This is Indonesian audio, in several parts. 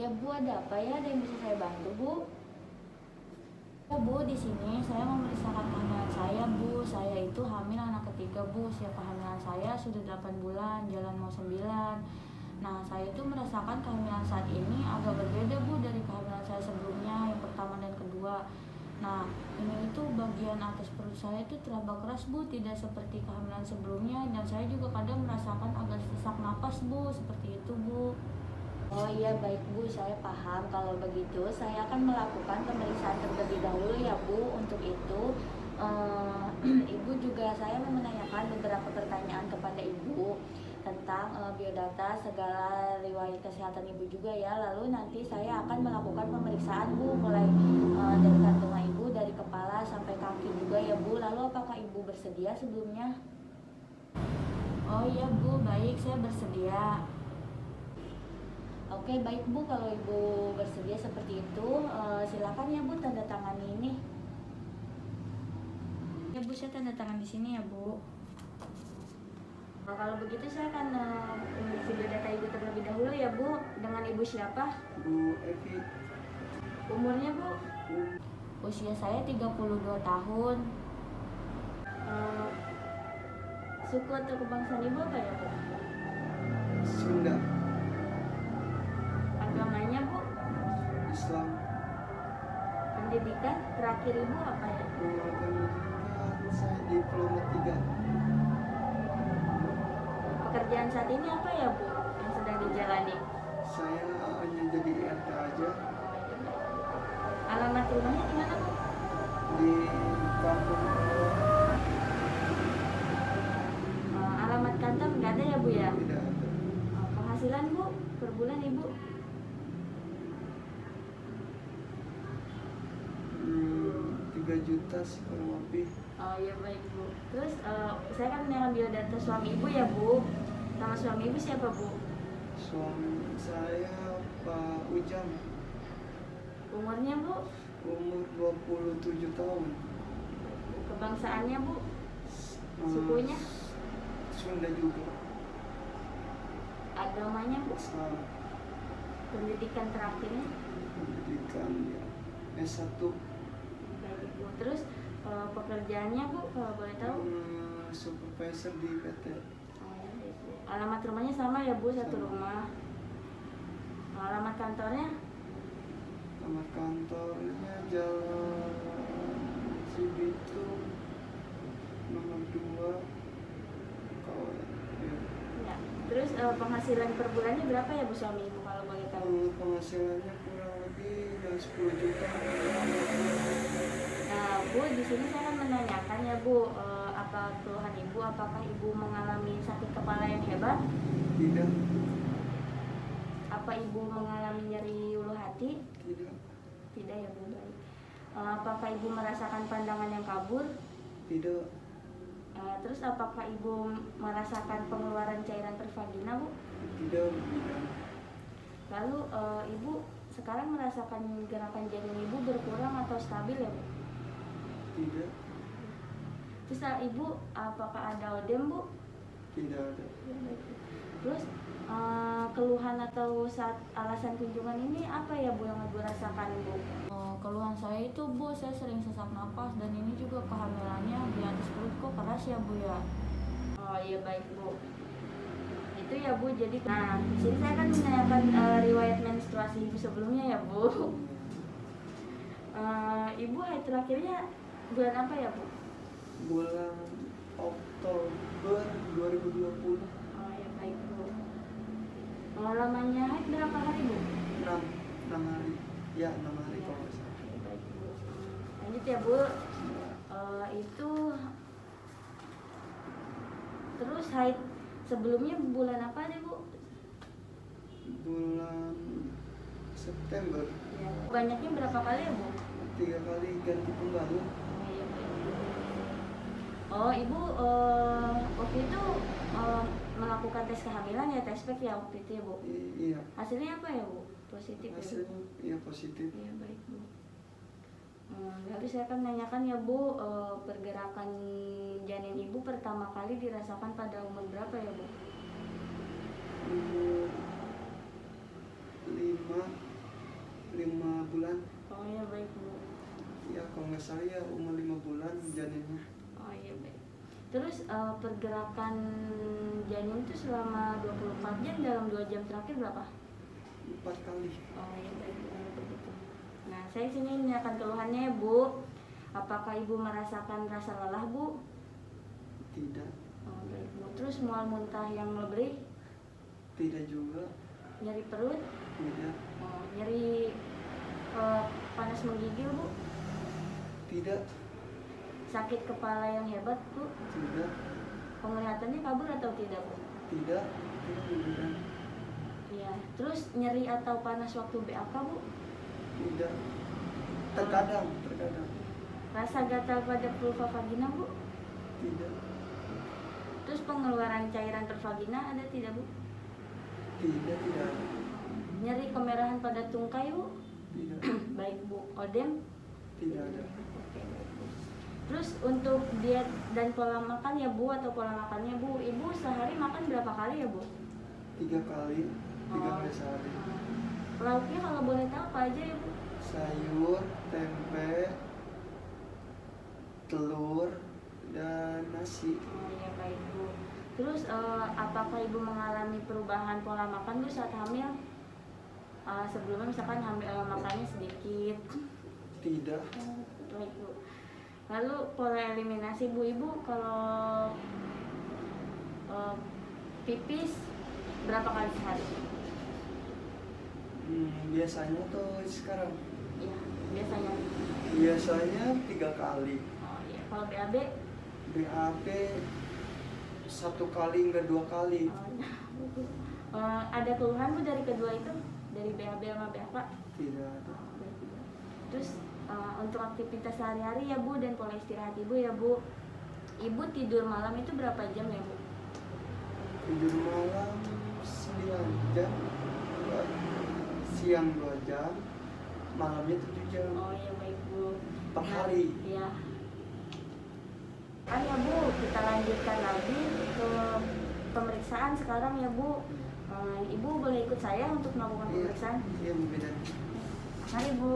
Iya Bu, ada apa ya? Ada yang bisa saya bantu Bu? Ya Bu, di sini saya memeriksakan kehamilan saya Bu. Saya itu hamil anak ketiga Bu. Usia kehamilan saya sudah 8 bulan, jalan mau 9. Nah, saya itu merasakan kehamilan saat ini agak berbeda Bu dari kehamilan saya sebelumnya, yang pertama dan kedua. Nah, ini itu bagian atas perut saya itu teraba keras Bu, tidak seperti kehamilan sebelumnya. Dan saya juga kadang merasakan agak sesak napas Bu, seperti itu Bu. Oh iya baik Bu, saya paham. Kalau begitu saya akan melakukan pemeriksaan terlebih dahulu ya Bu. Untuk itu Ibu juga saya mau menanyakan beberapa pertanyaan kepada Ibu tentang biodata segala riwayat kesehatan Ibu juga ya. Lalu nanti saya akan melakukan pemeriksaan Bu, mulai dari kandungan Ibu, dari kepala sampai kaki juga ya Bu. Lalu apakah Ibu bersedia sebelumnya? Oh iya Bu, baik, saya bersedia. Oke baik Bu, kalau Ibu bersedia seperti itu, silakan ya Bu tanda tangani ini. Ya Bu, saya tanda tangan di sini ya Bu. Nah, kalau begitu saya akan video data Ibu terlebih dahulu ya Bu. Dengan Ibu siapa? Bu Evi. Umurnya Bu? Usia saya 32 tahun. Suku atau kebangsaan Ibu apa ya Bu? Sunda. Agamanya Bu? Islam. Pendidikan terakhir Ibu apa ya? Pendidikan saya diploma 3. Pekerjaan saat ini apa ya Bu yang sedang dijalani? Saya hanya jadi RT aja Alamat rumahnya di mana Bu? di kampung. Alamat kantor nggak ada ya Bu ya? Tidak ada. Penghasilan Bu per bulan Ibu? 3 juta sih kurang lebih. Oh iya baik Bu. Terus saya kan mengambil data suami Ibu ya Bu. Nama suami Ibu siapa Bu? Suami saya Pak Ujang, Umurnya Bu? umur 27 tahun. Kebangsaannya Bu? Sukunya? Sunda juga. Agamanya Bu? Islam. Pendidikan terakhirnya? Pendidikan ya S1. Baik Bu. Terus pekerjaannya Bu kalau boleh tahu? Supervisor di PT. Oh iya baik Bu. Alamat rumahnya sama ya Bu, satu Sama. rumah. Alamat kantornya? Nama kantornya Jalan Cibitung nomor 2 kawan ya. Ya. Terus penghasilan per bulannya berapa ya Bu suami Ibu kalau boleh tahu? Penghasilannya kurang lebih 10 juta. Nah Bu, di sini saya akan menanyakan ya Bu, apa keluhan Ibu? Apakah Ibu mengalami sakit kepala yang hebat? Tidak. Apa Ibu mengalami nyeri ulu hati? Tidak. Tidak ya Bu, baik. Apakah Ibu merasakan pandangan yang kabur? Tidak. Terus apakah Ibu merasakan pengeluaran cairan per vagina Bu? Tidak. Tidak. Lalu Ibu sekarang merasakan gerakan janin Ibu berkurang atau stabil ya Bu? Tidak. Terus Ibu apakah ada odem Bu? Tidak ada. Ya, baik, Bu. Terus keluhan atau saat alasan kunjungan ini apa ya Bu yang Ibu rasakan Bu? Keluhan saya itu Bu, saya sering sesak napas dan ini juga kehamilannya di atas perut kok keras ya Bu ya. Oh iya baik Bu. Itu ya Bu, jadi nah di sini saya akan menanyakan riwayat menstruasi Ibu sebelumnya ya Bu. Ibu haid terakhirnya bulan apa ya Bu? Bulan Oktober 2020. Oh ya baik Bu. Lamanya haid berapa hari Bu? 6 hari. Ya, 6 hari kalau nggak salah. Ya, baik Bu. Lanjut ya Bu. Itu terus haid sebelumnya bulan apa deh Bu? Bulan September. Ya. Banyaknya berapa kali ya Bu? 3 kali ganti pembalut. Oh iya baik Bu. Oh Ibu waktu itu melakukan tes kehamilan ya, tes pack ya waktu itu ya Bu? Iya. Hasilnya apa ya Bu? Positif ya Bu? Hasilnya iya positif. Iya baik Bu. Lalu saya akan menanyakan ya Bu, pergerakan janin Ibu pertama kali dirasakan pada umur berapa ya Bu? Umur 5 5 bulan. Oh iya baik Bu. Ya kalau nggak salah ya umur 5 bulan janinnya. Oh iya baik. Terus pergerakan janin itu selama 24 jam dalam 2 jam terakhir berapa? 4 kali. Oh iya baik Bu, begitu. Nah saya sini ini akan keluhannya ya Bu. Apakah Ibu merasakan rasa lelah Bu? Tidak. Oh baik Bu. Terus mual muntah yang lebih? Tidak juga. Nyeri perut? Tidak. Oh, nyeri panas menggigil Bu? Tidak. Sakit kepala yang hebat Bu? Tidak. Penglihatannya kabur atau tidak Bu? Tidak. Tidak beneran. Iya. Terus nyeri atau panas waktu BAK Bu? Tidak. Terkadang. Rasa gatal pada vulva vagina Bu? Tidak. Terus pengeluaran cairan per vagina ada tidak Bu? Tidak ada. Nyeri kemerahan pada tungkai Bu? Tidak. Baik Bu. Odem? Tidak ada. Oke, baik, Bu. Terus untuk diet dan pola makan ya Bu, atau pola makannya Bu, Ibu sehari makan berapa kali ya Bu? 3 kali. 3 kali sehari. Lauknya kalau boleh tahu apa aja ya Bu? Sayur, tempe, telur, dan nasi. Oh iya baik Bu. Terus apakah Ibu mengalami perubahan pola makan Bu saat hamil? Sebelumnya misalkan makannya sedikit. Tidak. Baik Bu. Lalu pola eliminasi Bu, Ibu kalau pipis berapa kali sehari? Biasanya tuh sekarang. Iya, biasanya. Biasanya 3 kali. Oh iya. Kalau BAB? BAB 1 kali hingga 2 kali. Ada keluhan Bu dari kedua itu? Dari BAB sama BAK? Tidak ada. Terus untuk aktivitas sehari-hari ya Bu dan pola istirahat Ibu ya Bu. Ibu tidur malam itu berapa jam ya Bu? Tidur malam 9 jam. Siang 2 jam. Malamnya 7 jam. Oh iya baik Bu. Per hari. Iya. Kan ya Bu, kita lanjutkan lagi ke pemeriksaan sekarang ya Bu. Ibu boleh ikut saya untuk melakukan pemeriksaan? Iya Bu Bidan. Mari Bu.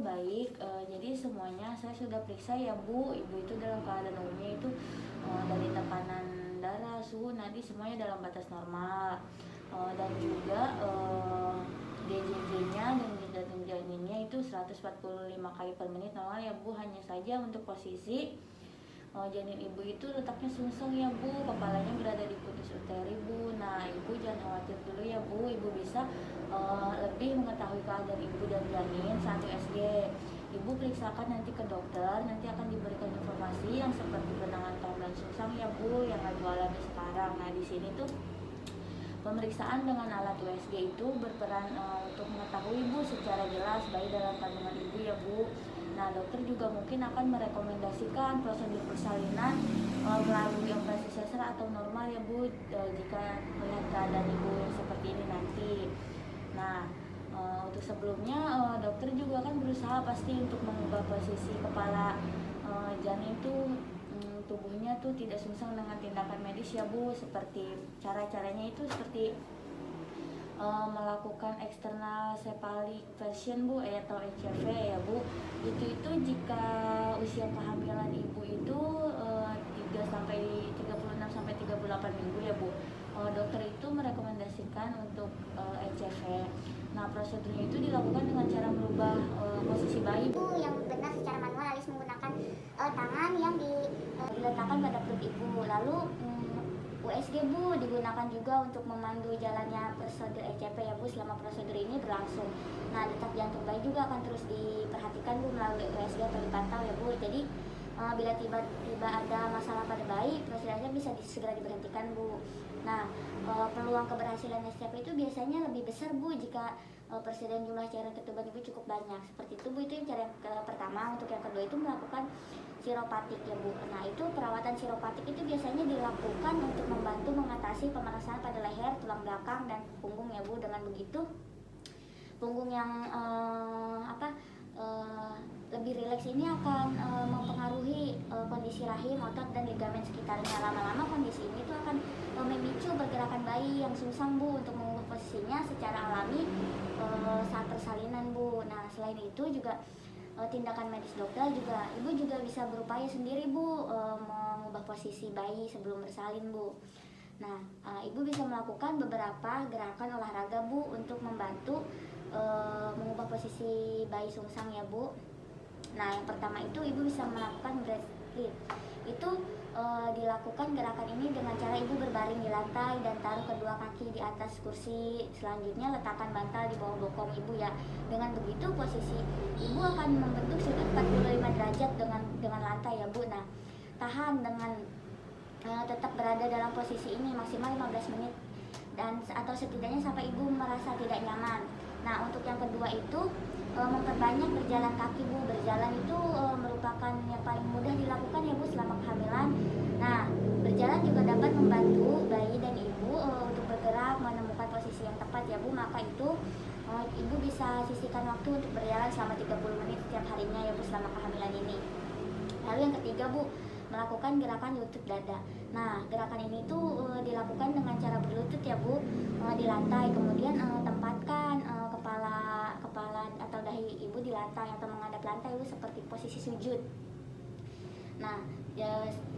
baik. Jadi semuanya saya sudah periksa ya Bu. Ibu itu dalam keadaan umumnya itu dari tekanan darah, suhu, nadi semuanya dalam batas normal. Dan juga DJJ-nya dan jantung janinnya itu 145 kali per menit normal ya Bu. Hanya saja untuk posisi janin ibu itu letaknya sungseng ya Bu, kepalanya berada di putus uteri Bu. Nah ibu jangan khawatir dulu ya Bu, ibu bisa lebih mengetahui keadaan ibu dan janin saat USG. Ibu periksakan nanti ke dokter, nanti akan diberikan informasi yang seperti benangan kehamilan sungsang ya Bu yang ibu alami sekarang. Nah di sini tuh pemeriksaan dengan alat USG itu berperan untuk mengetahui ibu secara jelas bayi dalam kandungan ibu ya Bu. Nah, dokter juga mungkin akan merekomendasikan prosedur persalinan melalui operasi sesar atau normal ya Bu, jika melihat keadaan ibu yang seperti ini nanti. Nah, untuk sebelumnya dokter juga akan berusaha pasti untuk mengubah posisi kepala janin itu tubuhnya tuh tidak sungsang dengan tindakan medis ya Bu, seperti caranya itu seperti melakukan external cephalic version Bu atau ECV ya Bu. Itu jika usia kehamilan ibu itu 36 sampai 38 minggu ya Bu. Dokter itu merekomendasikan untuk ECV. Nah, prosedurnya itu dilakukan dengan cara merubah posisi bayi Bu yang benar secara manual alias menggunakan tangan yang diletakkan pada perut ibu. Lalu USG Bu digunakan juga untuk memandu jalannya prosedur ECP ya Bu selama prosedur ini berlangsung. Nah, detak jantung bayi juga akan terus diperhatikan Bu melalui USG atau dipantau ya Bu. Jadi bila tiba-tiba ada masalah pada bayi, prosedurnya bisa segera diberhentikan Bu. Nah, peluang keberhasilan SCP itu biasanya lebih besar Bu jika persediaan jumlah cairan ketuban ibu cukup banyak. Seperti itu Bu, itu yang cara yang pertama. Untuk yang kedua itu melakukan siropatik ya Bu. Nah, itu perawatan siropatik itu biasanya dilakukan untuk membantu mengatasi pemerasan pada leher, tulang belakang, dan punggung ya Bu. Dengan begitu punggung yang lebih rileks ini akan mempengaruhi kondisi rahim, otot, dan ligamen sekitarnya. Lama-lama kondisi ini tuh akan memicu pergerakan bayi yang sungsang Bu untuk mengubah posisinya secara alami saat persalinan Bu. Nah, selain itu juga tindakan medis dokter juga, ibu juga bisa berupaya sendiri Bu mengubah posisi bayi sebelum bersalin Bu. Nah, ibu bisa melakukan beberapa gerakan olahraga Bu untuk membantu mengubah posisi bayi sungsang ya Bu. Nah, yang pertama itu ibu bisa melakukan breastfeed. Itu dilakukan gerakan ini dengan cara ibu berbaring di lantai dan taruh kedua kaki di atas kursi. Selanjutnya letakkan bantal di bawah bokong ibu ya. Dengan begitu posisi ibu akan membentuk sudut 45 derajat dengan lantai ya Bu. Nah, tahan dengan tetap berada dalam posisi ini maksimal 15 menit dan atau setidaknya sampai ibu merasa tidak nyaman. Nah, untuk yang kedua itu memperbanyak berjalan kaki Bu. Berjalan itu merupakan yang paling mudah dilakukan ya Bu selama kehamilan. Nah, berjalan juga dapat membantu bayi dan ibu untuk bergerak menemukan posisi yang tepat ya Bu. Maka itu ibu bisa sisihkan waktu untuk berjalan selama 30 menit setiap harinya ya Bu selama kehamilan ini. Lalu yang ketiga Bu, melakukan gerakan lutut dada. Nah, gerakan ini tuh dilakukan dengan cara berlutut ya Bu di lantai. Kemudian tempatkan kepala atau dahi ibu di lantai atau menghadap lantai Bu seperti posisi sujud. Nah,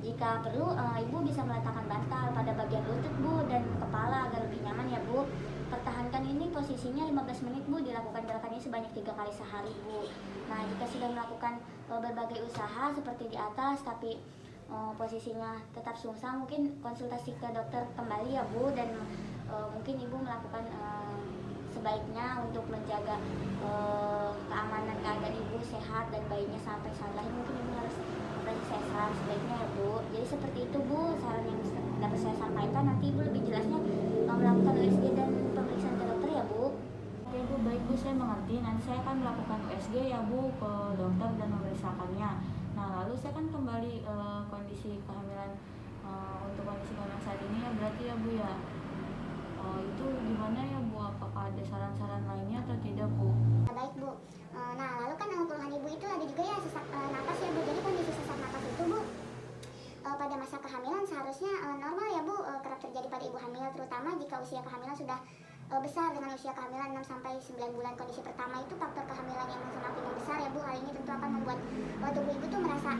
jika perlu ibu bisa meletakkan bantal pada bagian lutut Bu dan kepala agar lebih nyaman ya Bu. Pertahankan ini posisinya 15 menit Bu, dilakukan gerakan ini sebanyak 3 kali sehari Bu. Nah, jika sudah melakukan berbagai usaha seperti di atas tapi posisinya tetap sungsang, mungkin konsultasi ke dokter kembali ya Bu, dan mungkin ibu melakukan sebaiknya untuk menjaga keamanan keadaan ibu sehat dan bayinya sampai saat lahir, mungkin ibu harus operasi sesar sebaiknya ya Bu. Jadi seperti itu Bu saran yang dapat saya sampaikan. Nanti ibu lebih jelasnya melakukan USG dan pemeriksaan ke dokter ya Bu. Oke Bu, baik Bu, saya mengerti. Nanti saya akan melakukan USG ya Bu ke dokter dan memeriksakannya. Nah, lalu saya kan kembali kondisi kehamilan untuk kondisi kehamilan saat ini ya berarti ya Bu ya. Itu gimana ya Bu? Apakah ada saran-saran lainnya atau tidak Bu? Baik Bu. Nah, lalu kan keluhan ibu itu ada juga ya sesak napas ya Bu. Jadi kondisi sesak napas itu Bu pada masa kehamilan seharusnya normal ya Bu, kerap terjadi pada ibu hamil, terutama jika usia kehamilan sudah besar dengan usia kehamilan 6 sampai 9 bulan. Kondisi pertama itu faktor kehamilan yang semakin membesar ya Bu. Hal ini tentu akan membuat tubuh ibu tuh merasa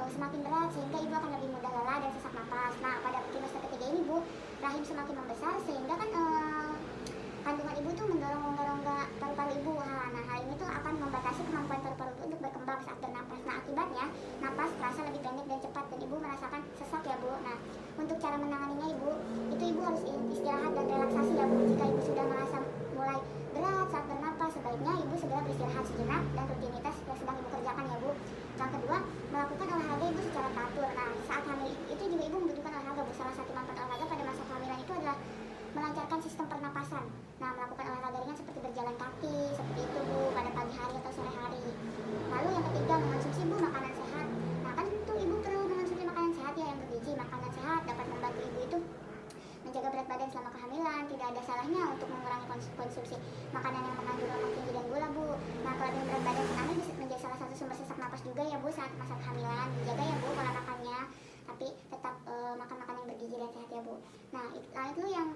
semakin berat sehingga ibu akan lebih mudah lelah dan sesak napas. Nah, pada trimester ketiga ini Bu, rahim semakin membesar sehingga kan kandungan ibu tuh mendorong rongga-rongga paru-paru ibu. Nah, hal ini tuh akan membatasi kemampuan paru-paru ibu untuk berkembang saat bernapas. Nah, akibatnya napas terasa lebih pendek dan cepat dan ibu merasakan sesak ya Bu. Nah, untuk cara menanganinya ibu, itu ibu harus istirahat dan relaksasi ya Bu. Jika ibu sudah merasa mulai berat saat bernapas, sebaiknya ibu segera beristirahat sejenak dan rutinitas yang sedang ibu kerjakan ya Bu. Yang kedua, melakukan olahraga ibu secara teratur. Nah, saat hamil itu juga ibu membutuhkan olahraga Bu. Salah satu manfaat olahraga pada masa kehamilan itu adalah melancarkan sistem pernapasan. Nah, melakukan olahraga ringan seperti berjalan kaki, seperti itu Bu, pada pagi hari atau sore hari. Lalu yang ketiga, mengonsumsi Bu makanan sehat. Nah, kan tentu ibu perlu mengonsumsi makanan sehat ya yang bergizi. Makanan sehat dapat membantu ibu itu menjaga berat badan selama kehamilan. Tidak ada salahnya untuk mengurangi konsumsi makanan yang mengandung lemak tinggi dan gula Bu. Nah, kelebihan berat badan hamil bisa menjadi salah satu sumber sesak napas juga ya Bu saat masa kehamilan. Dijaga ya Bu pola makannya, tapi tetap makan makanan yang bergizi dan sehat ya Bu. Nah, itu yang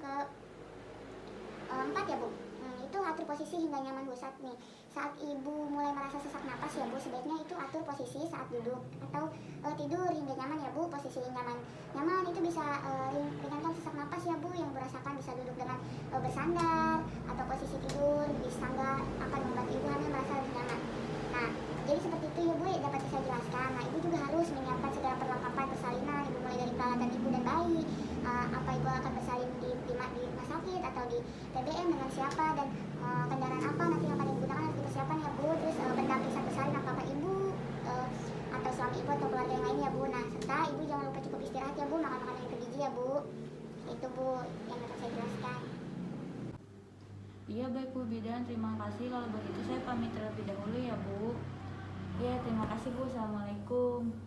keempat ya Bu. Itu atur posisi hingga nyaman Bu. Saat ibu mulai merasa sesak napas ya Bu, sebaiknya itu atur posisi saat duduk atau tidur hingga nyaman ya Bu. Posisi nyaman itu bisa ringankan sesak napas ya Bu yang berasakan. Bisa duduk dengan bersandar atau posisi tidur di tangga akan membantu ibu hamil merasa lebih nyaman. Nah, jadi seperti itu ya Bu ya, dapat saya jelaskan. Nah, ibu juga harus menyiapkan segala perlengkapan persalinan ibu, mulai dari peralatan ibu dan bayi, apa ibu akan bersalin di rumah sakit atau di PBM dengan siapa, dan kendaraan apa nanti yang akan digunakan harus dipersiapkan ya Bu. Terus pendamping saat bersalin apakah ibu atau suami ibu atau keluarga yang lain ya Bu. Nah, serta ibu jangan lupa cukup istirahat ya Bu, makan makanan yang bergizi ya Bu. Itu Bu yang dapat saya jelaskan. Iya baik Bu Bidan, terima kasih. Kalau begitu saya pamit terlebih dahulu ya Bu. Iya, terima kasih Bu. Assalamualaikum.